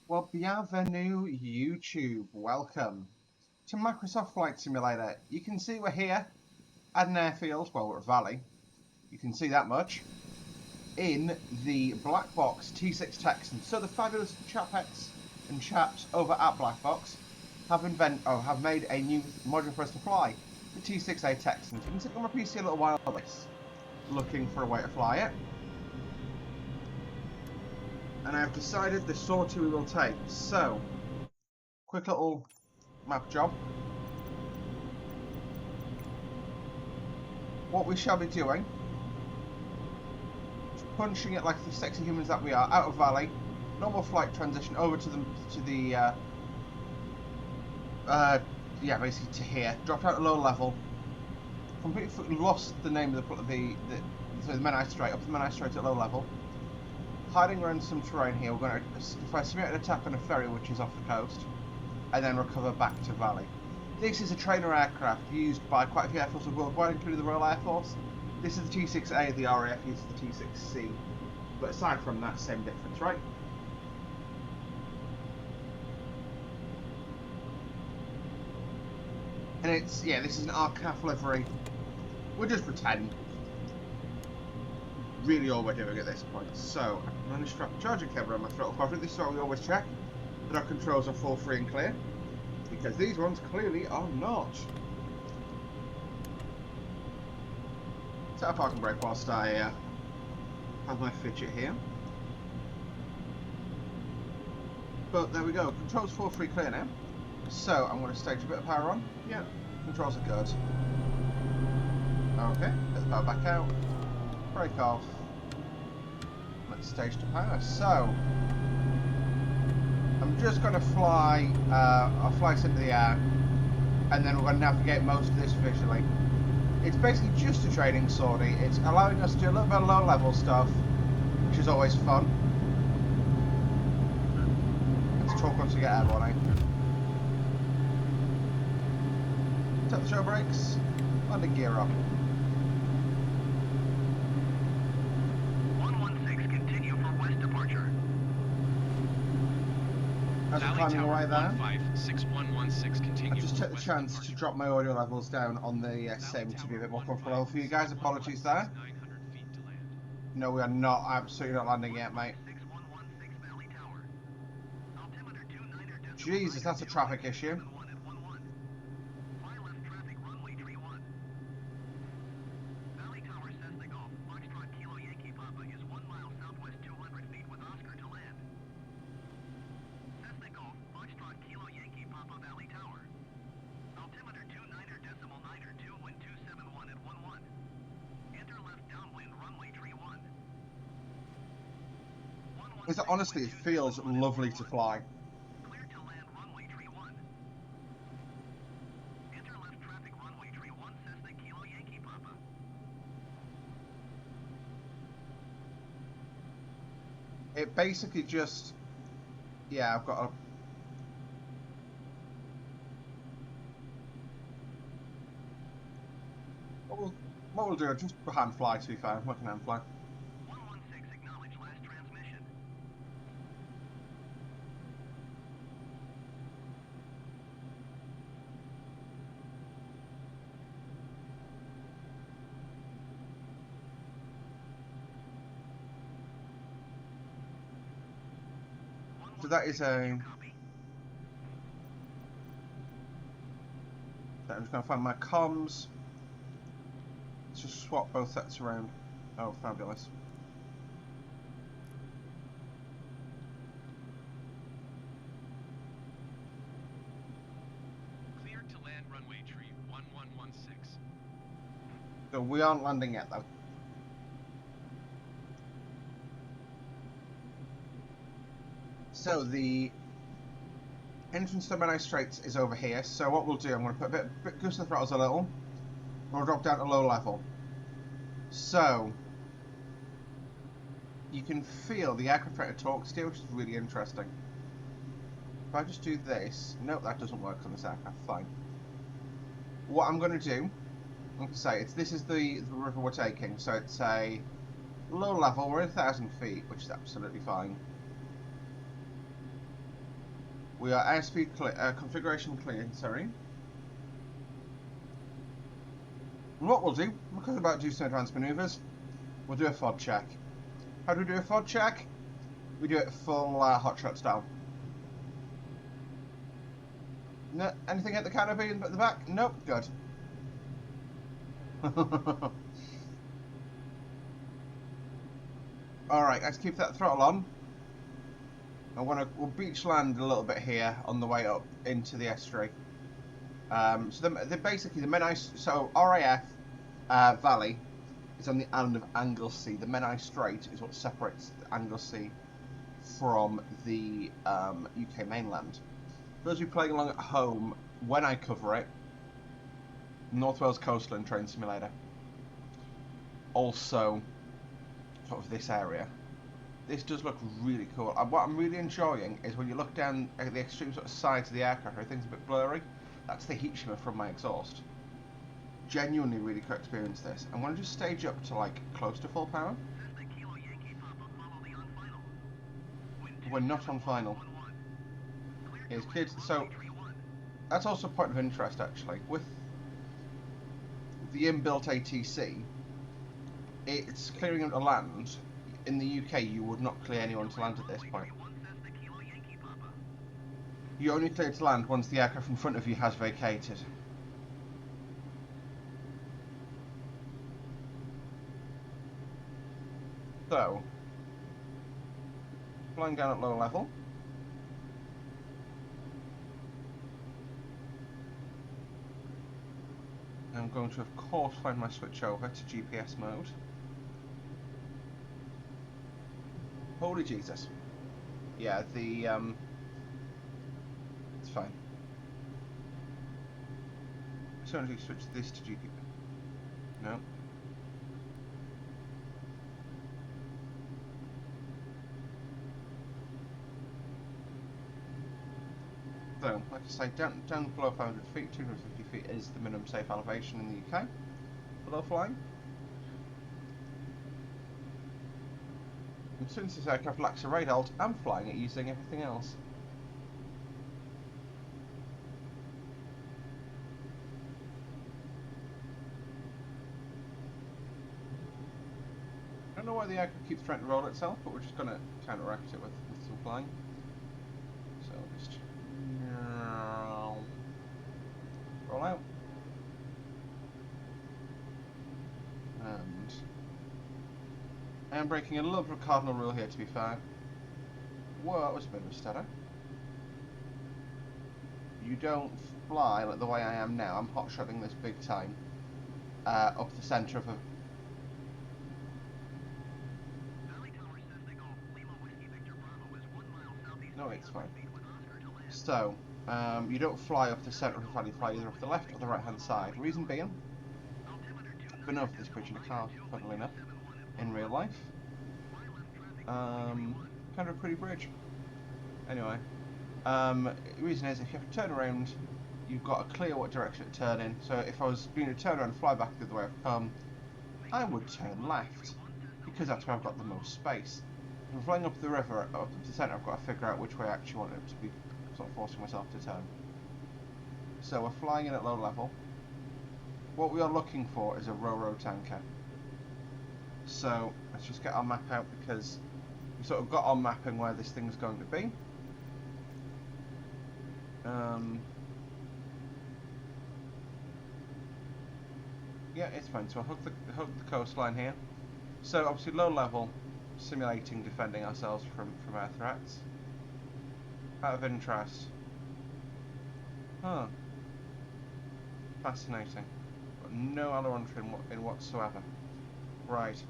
Well, bienvenue YouTube. Welcome to Microsoft Flight Simulator. You can see we're here at an airfield. Well, we're at Valley. You can see that much in the Blackbox T6 Texan. So the fabulous chapettes and chaps over at Blackbox have made a new module for us to fly, the T-6A Texan. You've been sitting on my PC a little while looking for a way to fly it. And I've decided the sortie we will take. So, quick little map job. What we shall be doing is punching it like the sexy humans that we are out of Valley, normal flight transition over to the basically to here, drop out at low level, completely lost the name of the Menai Strait, up to the Menai Strait at low level, hiding around some terrain here. We're going to simulate an attack on a ferry which is off the coast, and then recover back to Valley. This is a trainer aircraft used by quite a few air forces worldwide, including the Royal Air Force. This is the T-6A, the RAF uses the T-6C. But aside from that, same difference, right? And it's, this is an RCAF livery. We'll just pretend. Really all we're doing at this point. So, I'm going to strap a charging cable around my throttle quadrant. This is why we always check that our controls are full, free and clear. Because these ones clearly are not. Set a parking brake whilst I have my fidget here. But there we go, controls full, free, clear now. So I'm going to stage a bit of power on. Yeah, controls are good. Okay, get the power back out. Brake off. Let's stage to power. So I'm just going to fly, I'll fly us into the air, and then we're going to navigate most of this visually. It's basically just a training sortie. It's allowing us to do a little bit of low level stuff, which is always fun. Let's talk once we get airborne, eh? Tap the show brakes, landing gear up. As we're climbing away there, I just took the chance to drop my audio levels down on the sim to be a bit more comfortable for you guys. Apologies there. No, we are not, absolutely not landing yet, mate. Jesus, that's a traffic issue. Because honestly, it feels lovely to fly. It basically just, I've got a... What we'll do, just hand fly to be fair, we can hand fly. So that is a... I'm just going to find my comms. Let's just swap both sets around. Oh, fabulous. Cleared to land runway tree 1116. So we aren't landing yet though. So the entrance to the Menai Straits is over here. So what we'll do, I'm going to put a bit goose the throttles a little. We'll drop down to low level. So you can feel the aircraft rate of torque steer, which is really interesting. If I just do this, nope, that doesn't work on this aircraft. Fine. What I'm going to do, like I say, this is the river we're taking. So it's a low level. We're at 1,000 feet, which is absolutely fine. We are airspeed configuration clear, sorry. And what we'll do, because we're about to do some advanced manoeuvres, we'll do a FOD check. How do we do a FOD check? We do it full hot shot style. No, anything at the canopy at the back? Nope, good. Alright, let's keep that throttle on. We'll beach land a little bit here on the way up into the estuary. So basically the Menai, so RAF Valley is on the island of Anglesey. The Menai Strait is what separates Anglesey from the UK mainland. For those of you playing along at home, when I cover it, North Wales Coastline Train Simulator, also sort of this area. This does look really cool. And what I'm really enjoying is when you look down at the extreme sort of sides of the aircraft, everything's a bit blurry. That's the heat shimmer from my exhaust. Genuinely really cool experience this. I'm going to just stage up to like close to full power. We're not on final. It's cleared. So that's also a point of interest actually. With the inbuilt ATC, it's clearing them to land. In the UK, you would not clear anyone to land at this point. You only clear to land once the aircraft in front of you has vacated. So, flying down at low level. I'm going to, of course, find my switch over to GPS mode. Holy Jesus. Yeah, it's fine. So I'm going to switch this to GPS. No. So, like I say, down below 500 feet, 250 feet is the minimum safe elevation in the UK. Below flying. And since this aircraft lacks a radar, I'm flying it using everything else. I don't know why the aircraft keeps trying to roll itself, but we're just going to counteract it with some flying. So just roll out. And I am breaking a little bit of cardinal rule here, to be fair. Whoa, that was a bit of a stutter. You don't fly like the way I am now. I'm hot-shotting this big time up the centre of a... No, it's fine. So, you don't fly up the centre of the valley, you fly either off the left or the right-hand side. Reason being, I've been over this bridge in a car, funnily enough, in real life. Kind of a pretty bridge. Anyway, the reason is if you have to turn around, you've got to clear what direction to turn in. So if I was going to turn around and fly back the other way I've come, I would turn left, because that's where I've got the most space. If I'm flying up the river, up the centre, I've got to figure out which way I actually want it to be, sort of forcing myself to turn. So we're flying in at low level. What we are looking for is a ro-ro tanker. So let's just get our map out, because we sort of got our mapping where this thing's going to be. Yeah, it's fine. So I'll hook the coastline here. So obviously low level, simulating defending ourselves from air threats. Out of interest. Huh. Fascinating. Got no aileronry in whatsoever. Right.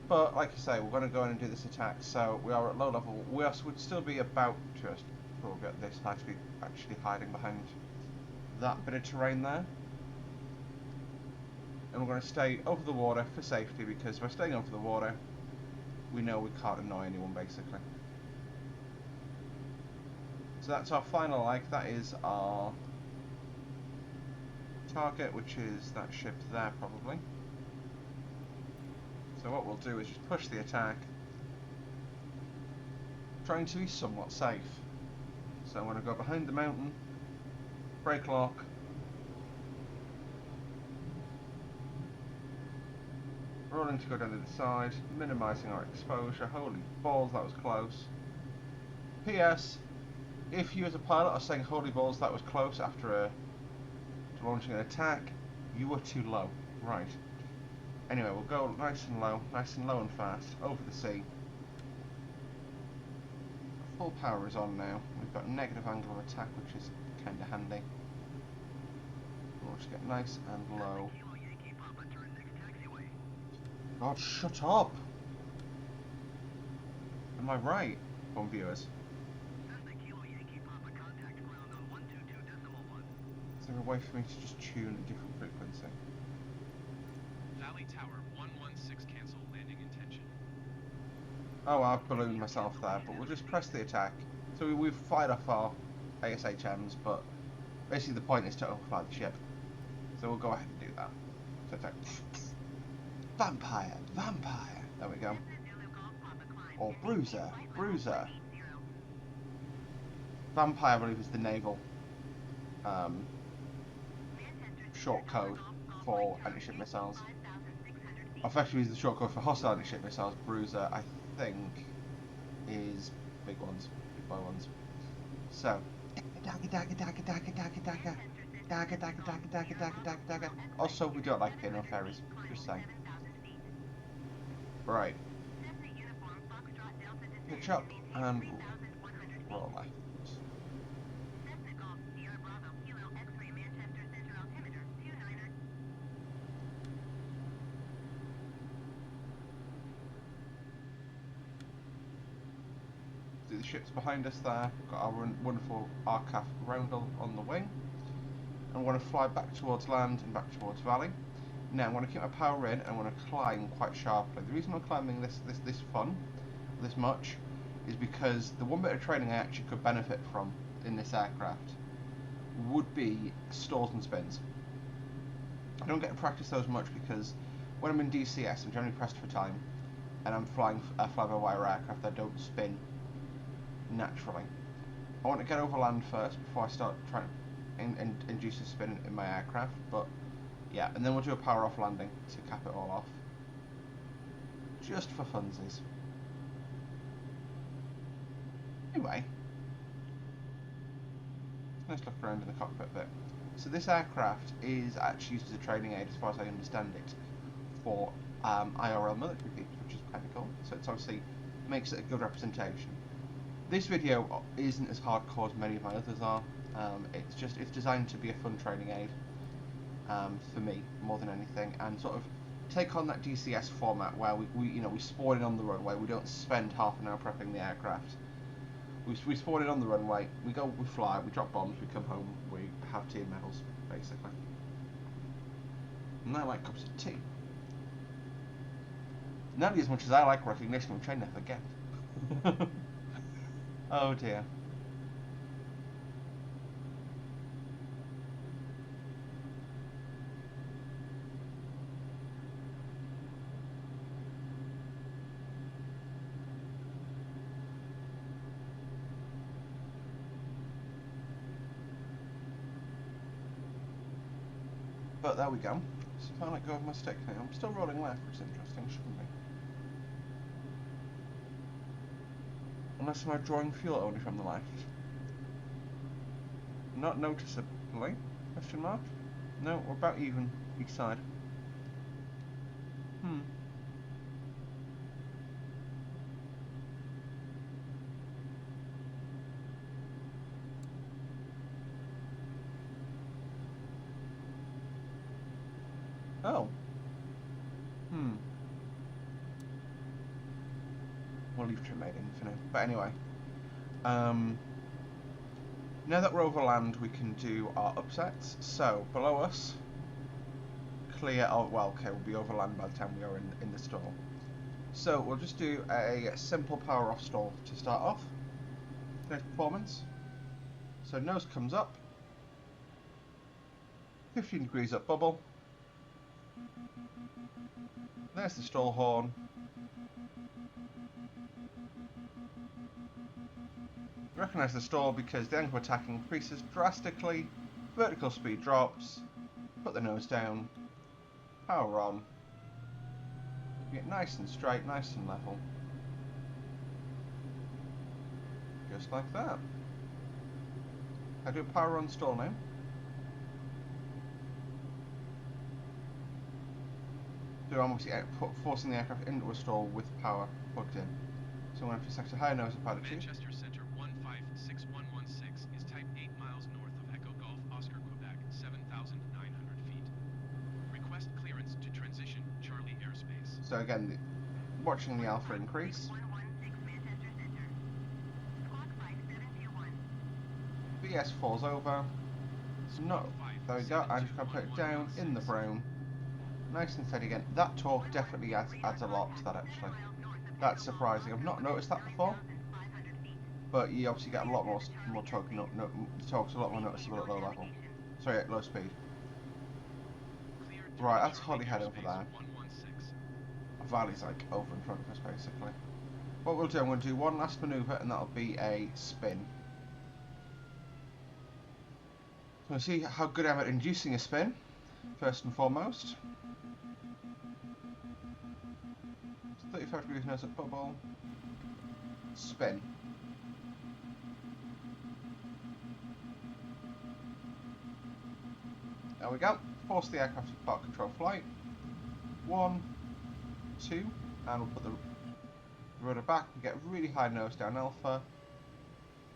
But like I say, we're going to go in and do this attack. So we are at low level. We would still be about to before we get this actually hiding behind that bit of terrain there. And we're going to stay over the water for safety, because by staying over the water, we know we can't annoy anyone, basically. So that's our final leg. That is our target, which is that ship there, probably. So what we'll do is just push the attack, trying to be somewhat safe. So I'm going to go behind the mountain, brake lock, rolling to go down to the side, minimising our exposure. Holy balls, that was close. P.S. If you as a pilot are saying holy balls, that was close after launching an attack, you were too low. Right. Anyway, we'll go nice and low and fast, over the sea. Full power is on now. We've got negative angle of attack, which is kind of handy. We'll just get nice and low. God, shut up! Am I right, phone viewers? Is there a way for me to just tune a different frequency? Valley Tower 116 cancel landing intention. Oh, I've ballooned myself there, but we'll just press the attack. So we've fired off our ASHMs, but basically the point is to overfly the ship. So we'll go ahead and do that. So attack. Vampire! Vampire! There we go. Or Bruiser! Bruiser! Vampire, I believe, is the naval short code for anti-ship missiles. Effectively, is the short code for hostile anti-ship missiles. Bruiser, I think, is big ones, big boy ones. So, dagger, dagger, dagger, dagger, dagger, dagger, dagger, dagger, dagger, dagger, dagger, dagger, dagger. Also, we don't like pin or fairies. Just saying. Right. Pitch up and roll left. The ship's behind us there. We've got our wonderful aircraft roundel on the wing. And we're going to fly back towards land and back towards valley. Now I'm going to keep my power in and I'm going to climb quite sharply. The reason I'm climbing this much is because the one bit of training I actually could benefit from in this aircraft would be stalls and spins. I don't get to practice those much because when I'm in DCS I'm generally pressed for time and I'm flying a fly-by-wire aircraft. I don't spin naturally. I want to get over land first before I start trying to induce a spin in my aircraft, but yeah, and then we'll do a power off landing to cap it all off. Just for funsies. Anyway, let's look around in the cockpit bit. So this aircraft is actually used as a training aid, as far as I understand it, for IRL military people, which is kind of cool. So it's obviously makes it a good representation. This video isn't as hardcore as many of my others are. It's designed to be a fun training aid for me more than anything, and sort of take on that DCS format where we spawn in on the runway. We don't spend half an hour prepping the aircraft. We spawn in on the runway. We go, we fly, we drop bombs, we come home, we have tea and medals, basically. And I like cups of tea. Nearly as much as I like recognition, which I never get. Oh dear. But there we go. So if I let go of my stick now, I'm still rolling left, which is interesting, shouldn't be. Unless am I drawing fuel only from the left? Not noticeably, question mark? No, we're about even each side. Oh. We'll leave trim made in for now. But anyway. Now that we're over land, we can do our upsets. So, below us, clear, oh, well, okay, we'll be over land by the time we are in the stall. So, we'll just do a simple power off stall to start off. Nice performance. So, nose comes up. 15 degrees up bubble. There's the stall horn. Recognise the stall because the angle of attack increases drastically, vertical speed drops, put the nose down, power on, get nice and straight, nice and level. Just like that. I do a power on stall now. So I'm obviously forcing the aircraft into a stall with power plugged in. So I'm going to have to select a higher nose of altitude. Manchester Center 156116 is type 8 miles north of Echo Golf Oscar Quebec, 7,900 feet. Request clearance to transition Charlie airspace. So again, watching the alpha increase. BS falls over. No, there we go. I'm just going to put it down in the brown. Nice and steady again. That torque definitely adds a lot to that actually. That's surprising. I've not noticed that before. But you obviously get a lot more torque. The torque's a lot more noticeable at low level. Sorry, at low speed. Right, that's Holyhead over there. Valley's like over in front of us basically. What we'll do, I'm going to do one last manoeuvre and that'll be a spin. So we'll see how good I am at inducing a spin, first and foremost. 35 degrees nose up bubble. Spin. There we go. Force the aircraft to park control flight. 1, 2, and we'll put the rudder back. We get really high nose down alpha.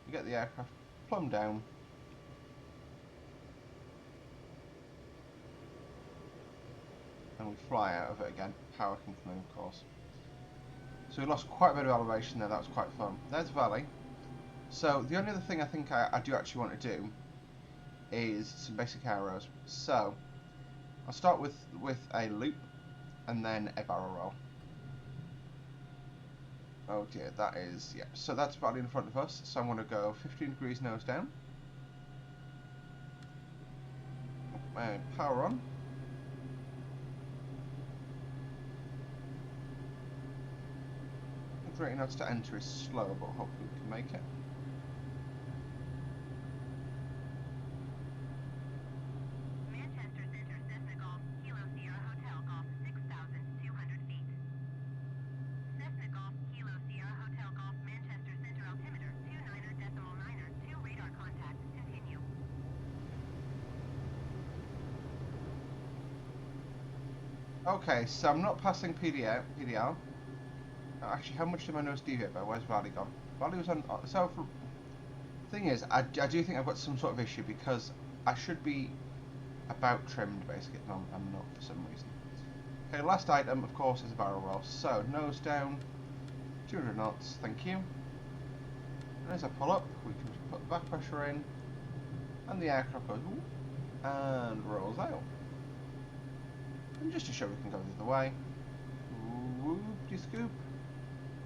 We get the aircraft plumb down. And we fly out of it again. Power can come in, of course. So we lost quite a bit of elevation there. That was quite fun. There's Valley. So the only other thing I think I do actually want to do is some basic arrows. So I'll start with a loop and then a barrel roll. Oh dear, that is, yeah. So that's Valley in front of us. So I'm going to go 15 degrees nose down. Power on. 30 knots to enter is slow, but hopefully we can make it. Manchester Center, Cessna Golf, Kilo Sierra Hotel Golf, 6,200 feet. Cessna Golf, Kilo Sierra Hotel Golf, Manchester Center altimeter, 29.9, 2 radar contact, continue. Okay, so I'm not passing PDL. Actually, how much did my nose deviate by? Where's Valley gone? Valley was on. So, thing is, I do think I've got some sort of issue because I should be about trimmed basically. No, I'm not for some reason. Okay, last item, of course, is a barrel roll. So, nose down, 200 knots, thank you. And as I pull up, we can put the back pressure in, and the aircraft goes, ooh, and rolls out. And just to show we can go the other way, whoop-de-scoop.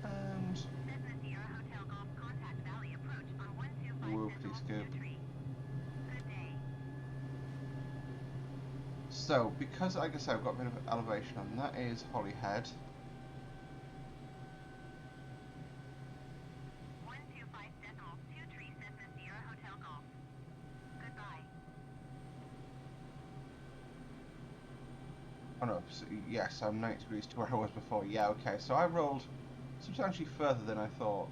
And Cessna Sierra Hotel Golf, contact Valley approach on 125 whoop-de-scoop. Central. Good day. So, because like I said, I've got a bit of elevation on, that is Holyhead. 125.23 Cessna Sierra Hotel Golf. Goodbye. Oh no, so, yes, I'm 90 degrees to where I was before. Yeah, okay, so I rolled substantially further than I thought.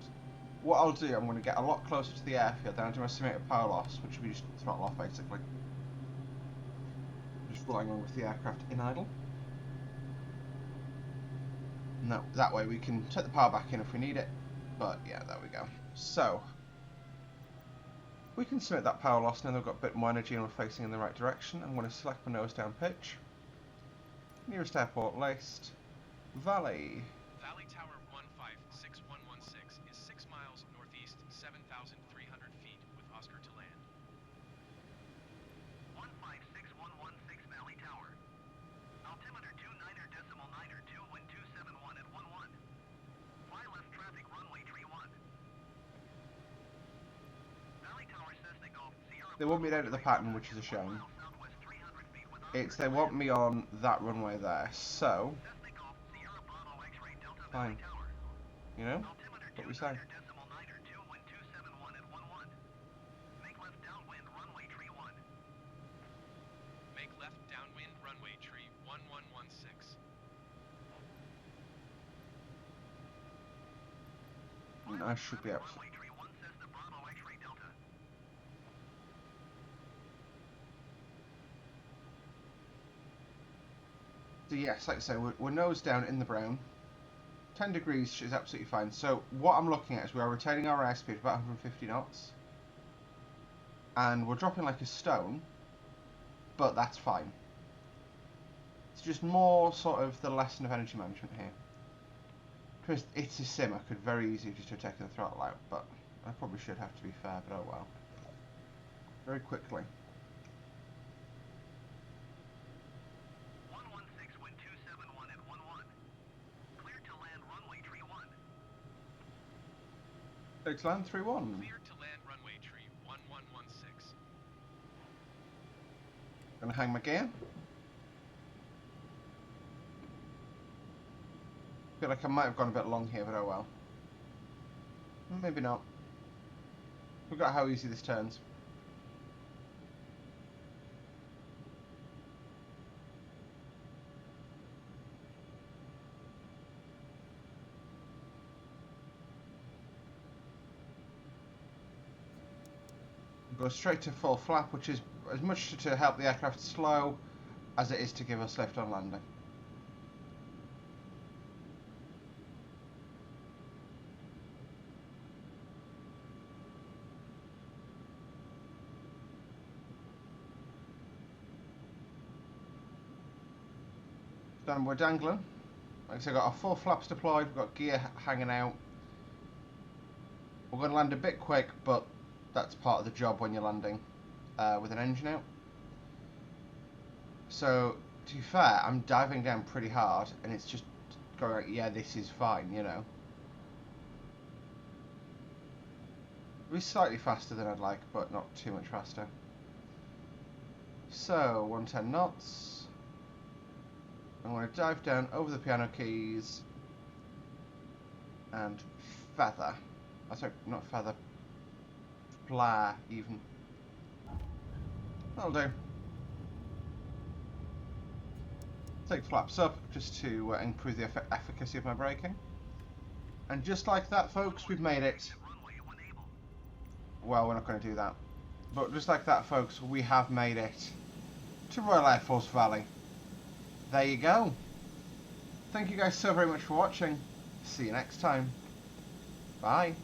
What I'll do, I'm going to get a lot closer to the airfield, then I'll do my estimated power loss, which will be just throttle off basically. Just flying on with the aircraft in idle. No, that way we can take the power back in if we need it. But yeah, there we go. So, we can submit that power loss now that we've got a bit more energy and we're facing in the right direction. I'm going to select my nose down pitch. Nearest airport list, Valley. Valley Tower 156116 is 6 miles northeast, 7,300 feet with Oscar to land. 156116 Valley Tower. Altimeter 29.9, 2 wind 271 at 11. Fly left traffic runway tree 1. Valley Tower Cessna Golf Sierra. They won't be down at the pattern, which is a shame. Southwest 300 feet with It's they want me on that runway there, so fine. You know what we say. Make left downwind runway tree 1116. I should be able to. So yes, like I say, we're nose down in the brown. 10 degrees is absolutely fine. So what I'm looking at is we are retaining our airspeed about 150 knots. And we're dropping like a stone, but that's fine. It's just more sort of the lesson of energy management here. Because it's a sim, I could very easily just have taken the throttle out, but I probably should have to be fair, but oh well. Very quickly. 116, wind 271 at 11. Clear to land runway tree 1. Clear to land 3-1. Clear to land runway tree 1116. Gonna hang my gear. Feel like I might have gone a bit long here, but oh well. Maybe not. Forgot how easy this turns. Go straight to full flap, which is as much to help the aircraft slow as it is to give us lift on landing. Then we're dangling. Like I said, got our full flaps deployed, we've got gear hanging out. We're going to land a bit quick, but that's part of the job when you're landing with an engine out. So, to be fair, I'm diving down pretty hard, and it's just going like, yeah, this is fine, you know. It'll be slightly faster than I'd like, but not too much faster. So, 110 knots. I'm going to dive down over the piano keys and feather. Sorry, not feather. Flare, even. That'll do. Take flaps up just to improve the efficacy of my braking. And just like that, folks, we've made it. Well, we're not going to do that. But just like that, folks, we have made it to Royal Air Force Valley. There you go. Thank you guys so very much for watching. See you next time. Bye.